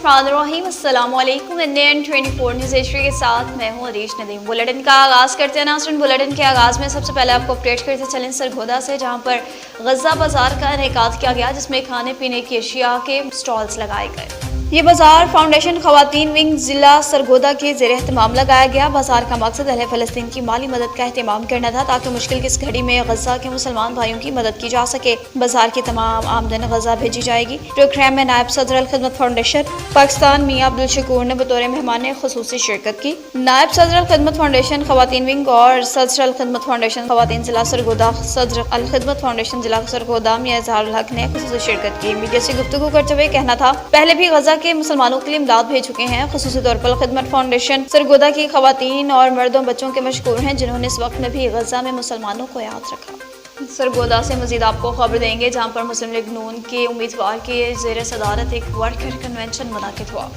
बिस्मिल्लाहिर्रहमानिर्रहीम। अस्सलाम वालेकुम। इंडियन 24 न्यूज़ एशिया के साथ मैं हूँ अरीश नदीम। बुलेटिन का आगाज़ करते हैं नाज़रीन। बुलेटिन के आगाज़ में सबसे पहले आपको अपडेट करते चलें सरगोदा से, जहाँ पर गज़ा बाज़ार का इनेकाद किया गया, जिसमें खाने पीने की अशिया के स्टॉल्स लगाए गए। ये बाजार फाउंडेशन खवातीन विंग जिला सरगोदा के ज़ेर एहतमाम लगाया गया। बाजार का मकसद अहले फ़लस्तीन की माली मदद का एहतमाम करना था, ताकि मुश्किल की इस घड़ी में गज़ा के मुसलमान भाइयों की मदद की जा सके। बाजार की तमाम आमदन गज़ा भेजी जाएगी। प्रोग्राम में नायब सदर अल खिदमत फाउंडेशन पाकिस्तान मियां अब्दुल शकूर ने बतौर मेहमान खुसूसी शिरकत की। नायब सदर अल खिदमत फाउंडेशन खवातीन विंग और सदर अल खिदमत फाउंडेशन खवातीन जिला सरगोदा, सदर अल खिदमत फाउंडेशन जिला सरगोदा मियां इज़हारुल हक ने खुसूसी शिरकत की। मीडिया से गुफ्तगू करते हुए कहना था, पहले भी गज़ा के मुसलमानों के लिए इमदाद भेज चुके हैं। खुसूसी तौर पर खिदमत फाउंडेशन सरगोदा की खवातीन और मर्दों बच्चों के मशकूर हैं, जिन्होंने इस वक्त में भी गज़ा में मुसलमानों को याद रखा। सरगोदा से मजीद आपको खबर देंगे, जहाँ पर मुस्लिम लीग नून के उम्मीदवार के ज़ेर सदारत एक वर्कर कन्वेंशन मुनाकिद हुआ।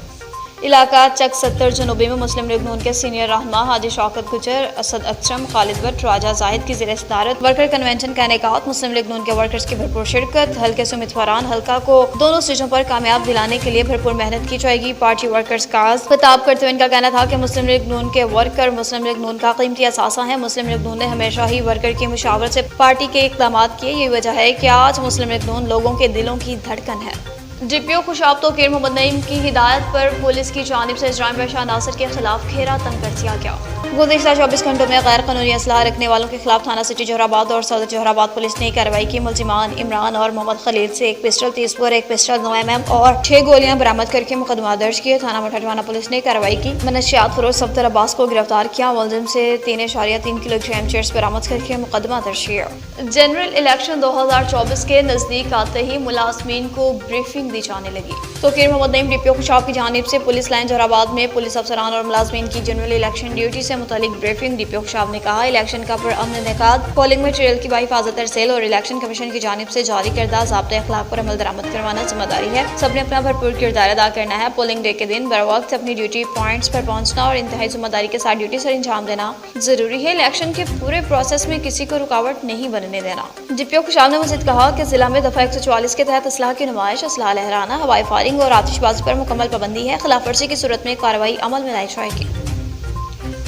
इलाका चक 70 जनूबी में मुस्लिम लीग नून के सीनियर रहनुमा हाजी शौकत गुजर, असद अकरम, खालिद भट्ट, राजा जाहिद की ज़ेर सदारत वर्कर कन्वेंशन का इनेकाद। मुस्लिम लीग नून के वर्कर्स की भरपूर शिरकत। हल्के से उम्मीदवारान हल्का को दोनों स्टेजों पर कामयाब दिलाने के लिए भरपूर मेहनत की जाएगी। पार्टी वर्कर्स का खिताब करते हुए इनका कहना था कि मुस्लिम लीग नून के वर्कर मुस्लिम लीग नून का कीमती असासा है। मुस्लिम लीग नून ने हमेशा ही वर्कर की मुशावरत से पार्टी के इक़दाम किए। यही वजह है कि आज मुस्लिम लीग नून लोगों के दिलों की धड़कन है। DPO खुशाब तोकीर मोहम्मद नईम की हिदायत पर पुलिस की जानिब से इजराम बशाह नासिर के खिलाफ घेरा तंग कर दिया गया। गुज़िश्ता 24 घंटों में गैर कानूनी असलहा रखने वालों के खिलाफ थाना सिटी जोहराबाद और सदर जोहराबाद पुलिस ने कार्रवाई की। मुलजिमान इमरान और मोहम्मद खलील से एक पिस्टल 30 बोर, एक पिस्टल 9 mm और 6 गोलियां बरामद करके मुकदमा दर्ज किए। थाना मठरवाना पुलिस ने कार्रवाई की। मनशियात फरोश सफ्तर अब्बास को गिरफ्तार किया। मुलजिम से 3.3 किलोग्राम चेयर्स बरामद करके मुकदमा दर्ज किया। जनरल इलेक्शन 2024 के नजदीक आते ही मुलाजमीन को ब्रीफिंग दी जाने लगी। तोकीर मोहम्मद नईम DPO खुशाब की जानिब से पुलिस लाइन जोहराबाद में पुलिस अफसरान और मुलाजमीन की जनरल इलेक्शन ड्यूटी से मुतालिक ब्रीफिंग। DPO खुशाब ने कहा, इलेक्शन का पुरअमन इनेकाद, पोलिंग मटीरियल की बाहिफाजत तरसेल और इलेक्शन कमीशन की जानिब से जारी करदा ज़ाब्ते अखलाक पर अमल दरामद करवाना जिम्मेदारी है। सबने अपना भरपूर किरदार अदा करना है। पोलिंग डे के दिन बर वक्त अपनी ड्यूटी पॉइंट्स पर पहुंचना और इंतहाई जिम्मेदारी के साथ ड्यूटी सर अंजाम देना जरूरी है। इलेक्शन के पूरे प्रोसेस में किसी को रुकावट नहीं बनने देना। DPO खुशाब ने मज़ीद कहा कि जिला में दफा 144 के तहत असलाह की नुमाइश, असलाह लहराना, हवाई फायरिंग और आतिशबाजी पर मुकम्मल पाबंदी है। खिलाफ वर्जी की सूरत में कार्रवाई अमल में लाई जाएगी।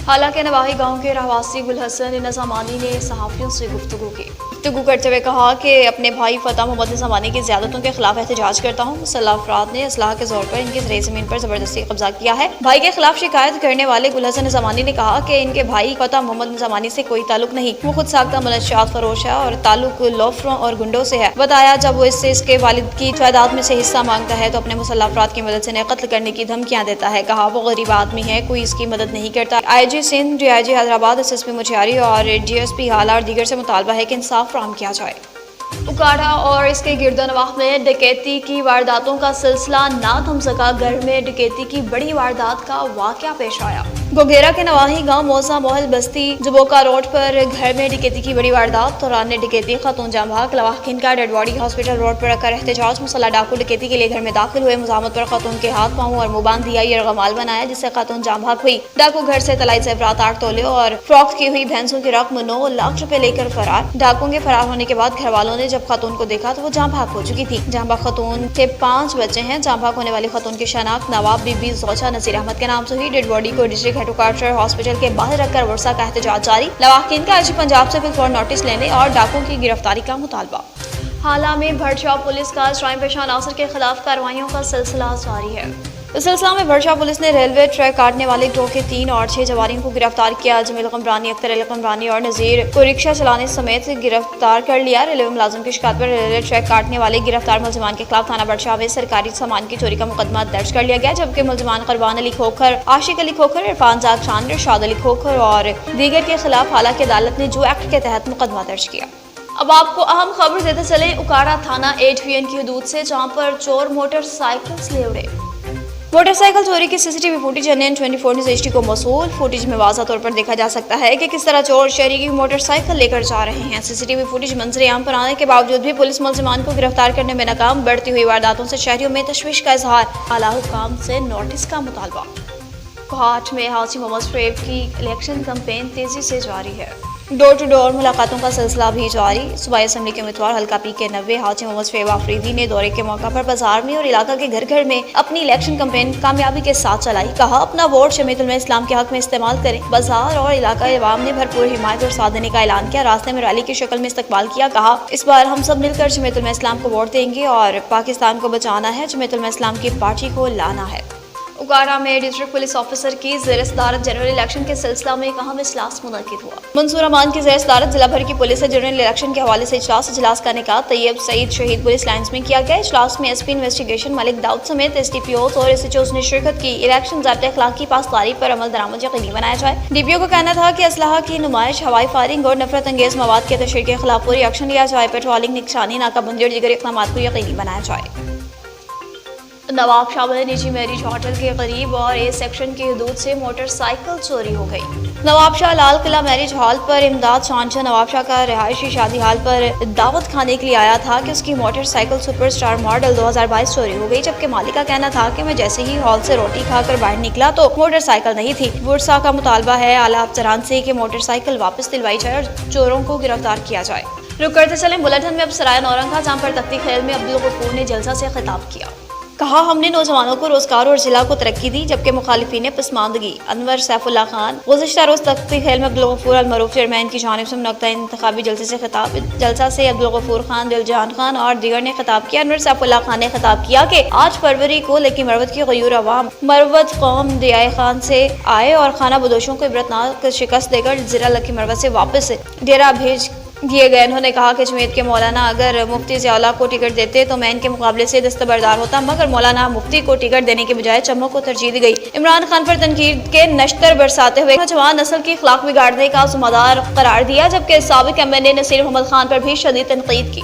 हालांकि नवाही गांव के रहवासी गुलहसन निज़ामानी ने सहाफ़ियों से गुफ्तगू करते हुए कहा कि अपने भाई फतह मोहम्मद निज़ामानी की ज़्यादतों के खिलाफ एहतजाज करता हूँ। मुसल्लह अफराद ने असलाह के जोर पर इनकी ज़राई ज़मीन पर ज़बरदस्ती कब्जा किया है। भाई के खिलाफ शिकायत करने वाले गुलहसन निज़ामानी ने कहा कि इनके भाई फतह मोहम्मद निज़ामानी से कोई ताल्लुक नहीं, वो खुद साख्ता मनशियात फरोश है और ताल्लुक लोफरों और गुंडों से है। बताया, जब वो इससे इसके वालिद की जायदाद में से हिस्सा मांगता है तो अपने मुसल्लह अफराद की मदद से इन्हें कत्ल करने की धमकियाँ देता है। कहा, वो गरीब आदमी है, कोई इसकी मदद नहीं करता। IG Sindh, DIG Hyderabad, SSP मुझियारी और DSP हाला और दीगर से मुतालबा है कि इंसाफ फराहम किया जाए। उकाड़ा और इसके गिरदोनवाह में डकैती की वारदातों का सिलसिला ना थम सका। घर में डकैती की बड़ी वारदात का वाकया पेश आया। गोगेरा के नवाही गांव मौसा मोहल बस्ती जबोका रोड पर घर में डकैती की बड़ी वारदात। दौरान डकैती खातून जाम भाग लवाहकिन का डेड बॉडी हॉस्पिटल रोड पर रखकर एहतजाज। मुसल्लह डाकू डकैती के लिए घर में दाखिल हुए। मुजामत पर खातून के हाथ पाँव और मुंह बांध दिया। यरगमाल बनाया, जिससे खातून जाम भाग हुई। डाकू घर से तलाई ज़ेवरात 8 तोले और फ्रॉक की हुई भैंसों की रकम 9 लाख रुपए लेकर फरार। डाकुओं के फरार होने के बाद घर वालों ने जब खातून को देखा तो वो जाम भाग हो चुकी थी। जाम भाग खातून के 5 बच्चे हैं। जाम भाग होने वाली खातून की शनाख्त नवाब बीबी ज़ौजा नसीर अहमद के नाम से हुई। डेड बॉडी को डिस्ट्रिक्ट हेडक्वार्टर हॉस्पिटल के बाहर रखकर वर्षा का एहतजाज जारी। लवाहकिन का IG पंजाब से फिलफौर नोटिस लेने और डाकुओं की गिरफ्तारी का मुतालबा। हाला में भरशाह पुलिस का इजराम बशाह नासिर के खिलाफ कार्रवाइयों का सिलसिला जारी है। इस सिलसिला में भरशाह पुलिस ने रेलवे ट्रैक काटने वाले गिरोह के 3 और 6 जवारियों को गिरफ्तार किया। जमील कमरानी, अख्तर अली कमरानी और नज़ीर को रिक्शा चलाने समेत गिरफ्तार कर लिया। रेलवे मुलाजिम की शिकायत पर रेलवे ट्रैक काटने वाले गिरफ्तार मुलजिमान के खिलाफ थाना भरशाह में सरकारी सामान की चोरी का मुकदमा दर्ज कर लिया गया, जबकि मुलजिमान कुरबान अली खोखर, आशिक अली खोखर, इरफान जाग खान, इरशाद अली खोखर और दीगर के खिलाफ हालांकि अदालत ने जो एक्ट के तहत मुकदमा दर्ज किया। अब आपको अहम खबर देते चले उकाड़ा थाना 8VN की हदूद से, जहाँ पर चोर मोटरसाइकिल ले उड़े। मोटरसाइकिल चोरी की CCTV footage Indian 24 news HD को मौसूल। फुटेज में वाज़ा तौर पर देखा जा सकता है कि किस तरह चोर शहरी की मोटरसाइकिल लेकर जा रहे हैं। CCTV फुटेज मंजर आम पर आने के बावजूद भी पुलिस मुलजिमान को गिरफ्तार करने में नाकाम। बढ़ती हुई वारदातों से शहरियों में तशवीश का इजहार। आला हुक्काम से नोटिस का मुतालबा। कोहाट में हाजी मोहम्मद फरेब की इलेक्शन कैंपेन तेजी से जारी है। डोर टू डोर मुलाकातों का सिलसिला भी जारी। सूबाई असम्बली के उम्मीदवार हल्का पी के 90 हाजी मोहम्मद शोएब आफरीदी ने दौरे के मौका पर बाजार में और इलाका के घर घर में अपनी इलेक्शन कैंपेन कामयाबी के साथ चलाई। कहा, अपना वोट जमीयतुल इस्लाम के हक में इस्तेमाल करें। बाजार और इलाका अवाम ने भरपूर हिमायत और साथ देने का ऐलान किया। रास्ते में रैली की शक्ल में इस्तकबाल किया। कहा, इस बार हम सब मिलकर जमीयतुल इस्लाम को वोट देंगे और पाकिस्तान को बचाना है, जमीयतुल इस्लाम की पार्टी को लाना है। उकाड़ा में डिस्ट्रिक्ट पुलिस ऑफिसर की ज़ेर सदारत जनरल इलेक्शन के सिलसिला में एक अहम इजलास मुनक्किद हुआ। मंसूर अमान की ज़ेर सदारत जिला भर की पुलिस से जनरल इलेक्शन के हवाले से इजलास का इनेकाद तैयब सईद शहीद पुलिस लाइन्स में किया गया। इजलास में एसपी इन्वेस्टिगेशन मलिक दाऊद समेत SDPOs और SHOs ने शिरकत की। इलेक्शन ज़ाब्ते अखलाक की पासदारी पर अमल दरामद यकीनी बनाया जाए। DPO का कहना था कि असलहा की नुमाइश, हवाई फायरिंग और नफरत अंगेज मवाद के तशरीह के खिलाफ पूरी एक्शन लिया जाए। पेट्रोलिंग, निगरानी, नाकाबंदी और दीगर इक़दाम को यकीनी बनाया जाए। नवाब शाह में निजी मैरिज होटल के करीब और A सेक्शन की हदूद से मोटरसाइकिल चोरी हो गई। नवाब शाह लाल किला मैरिज हॉल पर इमदाद शानशाह नवाब शाह का रिहायशी शादी हाल पर दावत खाने के लिए आया था कि उसकी मोटरसाइकिल सुपरस्टार मॉडल 2022 चोरी हो गई। जबकि मालिक का कहना था कि मैं जैसे ही हॉल से रोटी खाकर बाहर निकला तो मोटरसाइकिल नहीं थी। वर्सा का मुतालबा है आला अफसरान से कि मोटरसाइकिल वापस दिलवाई जाए और चोरों को गिरफ्तार किया जाए। रुक करते चले बुलेटिन में अब सराय नौरंगा, जहाँ पर तख्ती खेल में अब्दुल गफूर ने जलसा से खिताब किया। कहा, हमने नौजवानों को रोजगार और जिला को तरक्की दी, जबकि मुखालिफिन ने पसमानदगी। अनवर सैफुल्लाह खान गुज़िश्ता रोज तख्ती खेल में अब्दुल गफूर अल-मरूफ चेयरमैन की जानिब से मुनक्किद इंतखाबी जलसे से खिताब। जलसा से अब्दुल गफूर खान, दिलजहान खान और दीगर ने खिताब किया। अनवर सैफुल्लाह खान ने खिताब किया कि 8 फरवरी को लेकी मरवत की गयूर अवाम मरवत कौम दियाए खान से आए और खाना बदोशों को इबरतनाक शिकस्त देकर जिला लकी मरवत से वापस डेरा भेज दिए गए। उन्होंने कहा कि जमीयत के मौलाना अगर मुफ्ती ज़ियाउल्लाह को टिकट देते तो मैं इनके मुकाबले से दस्तबरदार होता, मगर मौलाना मुफ्ती को टिकट देने के बजाय चमक को तरजीह दी गई। इमरान खान पर तनकीद के नश्तर बरसाते हुए नौजवान नस्ल की अखलाक बिगाड़ने का जिम्मेदार करार दिया, जबकि साबिक MNA नसीर मोहम्मद खान पर भी शदीद तनकीद की।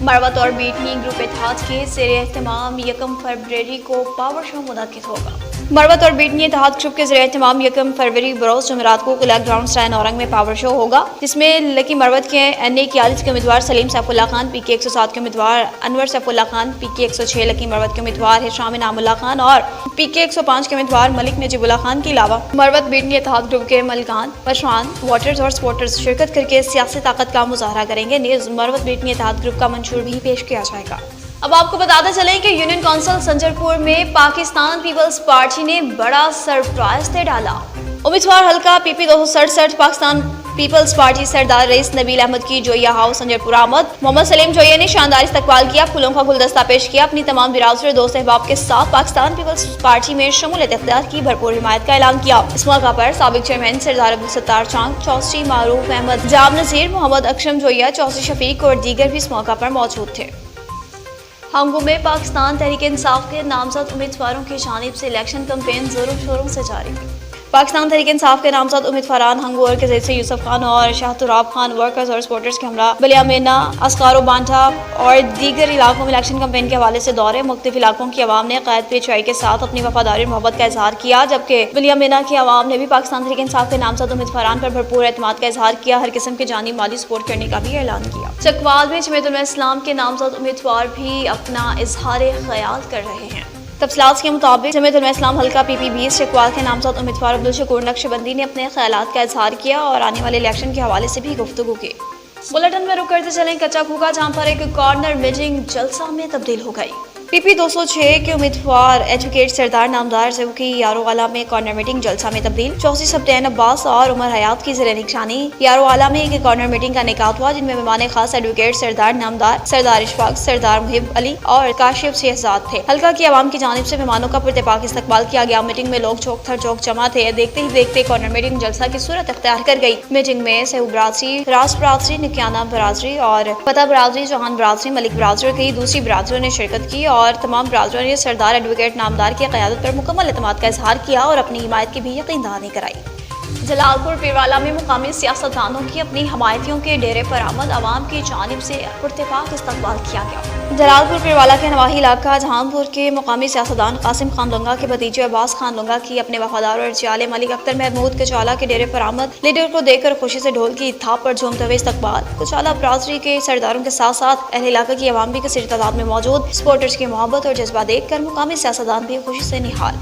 मरवत और बीटनी ग्रुप इत्तेहाद के ज़ेरे एहतमाम 1 फरवरी को पावर शो मुनक्किद होगा। मरवत और बीटनी इत्तेहाद ग्रुप के ज़ेरे एहतमाम 1 फरवरी बरोज़ जुमेरात को किला ग्राउंड सराय नौरंग में पावर शो होगा, जिसमें लकी मरवत के NA 41 के उम्मीदवार सलीम सैफुल्लाह खान, PK 107 के उम्मीदवार अनवर सैफुल्लाह खान, PK 106 लकी मरवत के उम्मीदवार हिशाम इनामुल्लाह खान और PK 105 के उम्मीदवार मलिक नजीबुल्लाह खान के अलावा मरवत बीटनी इत्तेहाद ग्रुप के मलिकान, पशवान, वोटर्स और सपोर्टर्स शिरकत करके सियासी ताकत का मुजाहरा करेंगे। नीज़ मरवत बीटनी इत्तेहाद ग्रुप का मंशूर भी पेश किया जाएगा। अब आपको बताते चलें कि यूनियन काउंसिल संजरपुर में पाकिस्तान पीपल्स पार्टी ने बड़ा सरप्राइज दे डाला। उम्मीदवार हल्का PP 267 पाकिस्तान पीपल्स पार्टी सरदार रईस नबील अहमद की जोया हाउस संजरपुर आमद। मोहम्मद सलीम जोया ने शानदार इस्तकबाल किया, फूलों का गुलदस्ता पेश किया। अपनी तमाम बिरादर दोस्त अहबाब के साथ पाकिस्तान पीपल्स पार्टी में शमूलियत इख्तियार की भरपूर हिमायत का ऐलान किया। इस मौका पर साबिक चेयरमैन सरदार अब्दुल सत्तार चांग, चौधरी मारूफ अहमद, जाब नजीर, मोहम्मद अक्षम जोया, चौधरी शफीक और दीगर भी इस मौका पर मौजूद थे। हांगू में पाकिस्तान तहरीक इंसाफ के नामजद उम्मीदवारों की जानिब से इलेक्शन कैंपेन जोरों शोरों से जारी। पाकिस्तान तहरीक इंसाफ के नामजद उम्मीदवारान हंगू और के जैसे यूसुफ खान और शाहतुराब खान वर्कर्स और सपोर्टर्स के हमरा बलियामेना, अस्कारो बांटा और दीगर इलाकों में इलेक्शन कैंपेन के हवाले से दौरे। मुख्तलिफ इलाकों की आवाम ने क़ायद PHI के साथ अपनी वफादारी और मोहब्बत का इजहार किया, जबकि बलियामेना की आवाम ने भी पाकिस्तान तहरीक इंसाफ के नामजद उम्मीदवारान पर भरपूर एतमाद का इजहार किया। हर किस्म के जानी माली सपोर्ट करने का भी ऐलान किया। चकवाल में जमीयतुल इस्लाम के नामजद उम्मीदवार भी अपना इजहार ख्याल कर रहे हैं। तफसीलात के मुताबिक जमीयतुल इस्लाम हल्का PP 20 चकवाल के नामजद उम्मीदवार अब्दुल शकूर नक्शबंदी ने अपने ख्यालात का इजहार किया और आने वाले इलेक्शन के हवाले से भी गुफ्तगू की। बुलेटिन में रुक करते चलें कच्चा खूका, जहाँ पर एक कॉर्नर मीटिंग जलसा में तब्दील हो गई। PP 206 के उम्मीदवार एडवोकेट सरदार नामदार से की यारोवाला में कॉर्नर मीटिंग जलसा में तब्दील। 84 सब्तैन अब्बास और उमर हयात की ज़ेरे निगरानी यारोवाला में एक कॉर्नर मीटिंग का इनेकाद हुआ, जिनमें मेहमान खास एडवोकेट सरदार नामदार, सरदार इशफाक, सरदार मुहिब अली और काशिफ शहजाद थे। हल्का की आवाम की जानिब से मेहमानों का पुरतफाक इस्तकबाल किया गया। मीटिंग में लोग चौक थर चौक जमा थे। देखते ही देखते कॉर्नर मीटिंग जलसा की सूरत अख्तियार कर गई। मीटिंग में सहू बरादरी, रास बरादरी, निकियाना बरादरी और पता बरादरी, चौहान बरादरी, मलिक बरादरी की दूसरी बरादरियों ने शिरकत की और तमाम बरादरों ने सरदार एडवोकेट नामदार की क़यादत पर मुकम्मल एतमाद का इजहार किया और अपनी हिमायत की भी यकीन दहानी कराई। जलालपुर पीरवाला में मुकामी सियासतदानों की अपनी हमायतियों के डेरे पर आमद, आवाम की जानिब से पुरतफाक इस्तकबाल किया गया। जलालपुर पीरवाला के नवाही इलाका जहांपुर के मुकामी सियासतदान कासिम खान लुंगा के भतीजे अब्बास खान लुंगा की अपने वफादार और चियाले मलिक अख्तर महमूद कचाला के डेरे पर आमद। लीडर को देखकर खुशी से ढोल की थाप पर झूमते हुए इस्तकबाल। कचाला बरादरी के सरदारों के साथ साथ अहले इलाका की आवाम भी कसीर तादाद में मौजूद। सपोर्टर्स की मोहब्बत और जज्बा देखकर मुकामी सियासतदान भी खुशी से निहाल।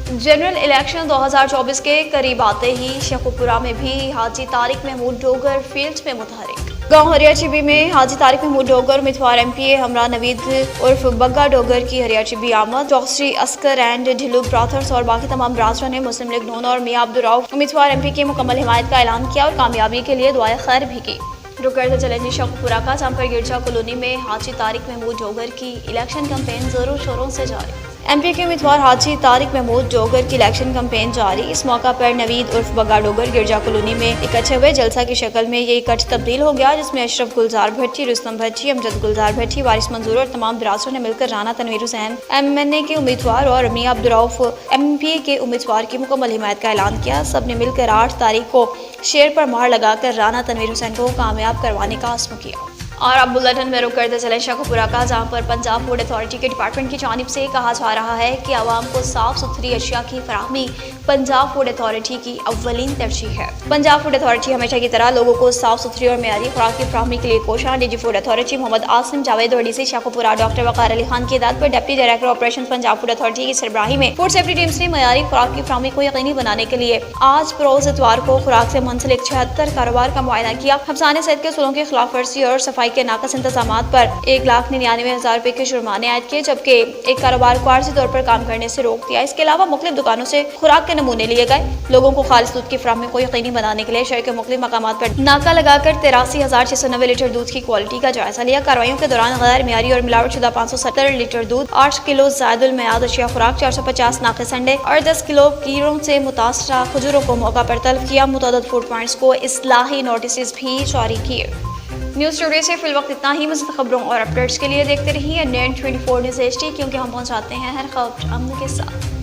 जनरल इलेक्शन 2024 के करीब आते ही शेखुपुरा में भी हाजी तारिक महमूद डोगर फील्ड में मुतहरिक। गांव हरियाचिबी में हाजी तारिक महमूद डोगर उम्मीदवार एमपीए हमरा नवीद उर्फ बग्गा डोगर की हरियाचिबी आमद। चौकसी अस्कर एंड ढिलू ब्राथर्स और बाकी तमाम ब्राथरों ने मुस्लिम लीग नून और मियां अब्दुर्रऊफ उम्मीदवार एमपी की मुकम्मल हिमायत का ऐलान किया और कामयाबी के लिए दुआएं खैर भी की। रुक करते चलेंगे शेखुपुरा का, जहाँ पर गिरजा कॉलोनी में हाजी तारिक महमूद डोगर की इलेक्शन कैंपेन जोरों शोरों से जारी। एमपी के उम्मीदवार हाजी तारिक महमूद डोगर की इलेक्शन कैंपेन जारी। इस मौका पर नवीद उर्फ बग्गा डोगर गिरजा कॉलोनी में इकट्ठे हुए। जलसा की शक्ल में ये इकट्ठ तब्दील हो गया, जिसमें अशरफ गुलजार भट्टी, रुस्तम भट्टी, अमजद गुलजार भट्टी, वारिस मंजूर और तमाम ब्रासों ने मिलकर राना तनवीर हुसैन एमएनए के उम्मीदवार और मियां अब्दुर्रऊफ एमपी के उम्मीदवार की मुकम्मल हिमायत का ऐलान किया। सब ने मिलकर 8 तारीख को शेर पर मोहर लगाकर राना तनवीर हुसैन को कामयाब करवाने का आज़म किया। और अब बुलेटिन में रुक करते चले शेखुपुरा का, जहाँ पर पंजाब फूड अथॉरिटी के डिपार्टमेंट की जानिब से कहा जा रहा है कि आवाम को साफ सुथरी अशिया की फराहमी पंजाब फूड अथॉरिटी की अव्वलीन तरजीह है। पंजाब फूड अथॉरिटी हमेशा की तरह लोगों को साफ सुथरी और मेयारी खुराक की फराहमी के लिए कोशा। DG food authority Mohammad Asim Javed और डीसी शेखुपुरा डॉक्टर वकार अली खान की हिदायत पर deputy director operation Punjab food authority की सरबराही में फूड सेफ्टी टीम्स ने मेयारी खुराक की फराहमी को यकीनी बनाने के लिए आज बरोज इतवार को खुराक से मुंसलिक 76 कारोबार का मुआयना किया। हफ्साने सेहत के उसूलों की खिलाफ वर्जी और सफाई के नाकस इंतजाम पर 1,99,000 रुपए के जुर्माने आयद किए, जबकि एक कारोबार को आर्जी तौर पर काम करने से रोक दिया। इसके अलावा मुख्तलिफ दुकानों से खुराक के नमूने लिए गए। लोगों को खालिस दूध की फराहमी को यकीनी बनाने के लिए शहर के मुख्तलिफ मकामात पर नाका लगाकर 83,690 लीटर दूध की क्वालिटी का जायजा लिया। कार्रवाइयों के दौरान गैर मियारी और मिलावटशुदा 570 लीटर दूध, 8 किलो ज़ायदुल मियाद अशिया खुराक, 450 नाक़िस अंडे और 10 किलो कीड़ों से मुतासरा खजूरों को मौका पर तलब किया। मुतअद्दिद फूड पॉइंट्स को इस्लाही नोटिस भी जारी किए। न्यूज़ स्टूडियो से फिल वक्त इतना ही। मज़ीद खबरों और अपडेट्स के लिए देखते रहिए NN24 न्यूज़ HD, क्योंकि हम पहुंचाते हैं हर खबर अमन के साथ।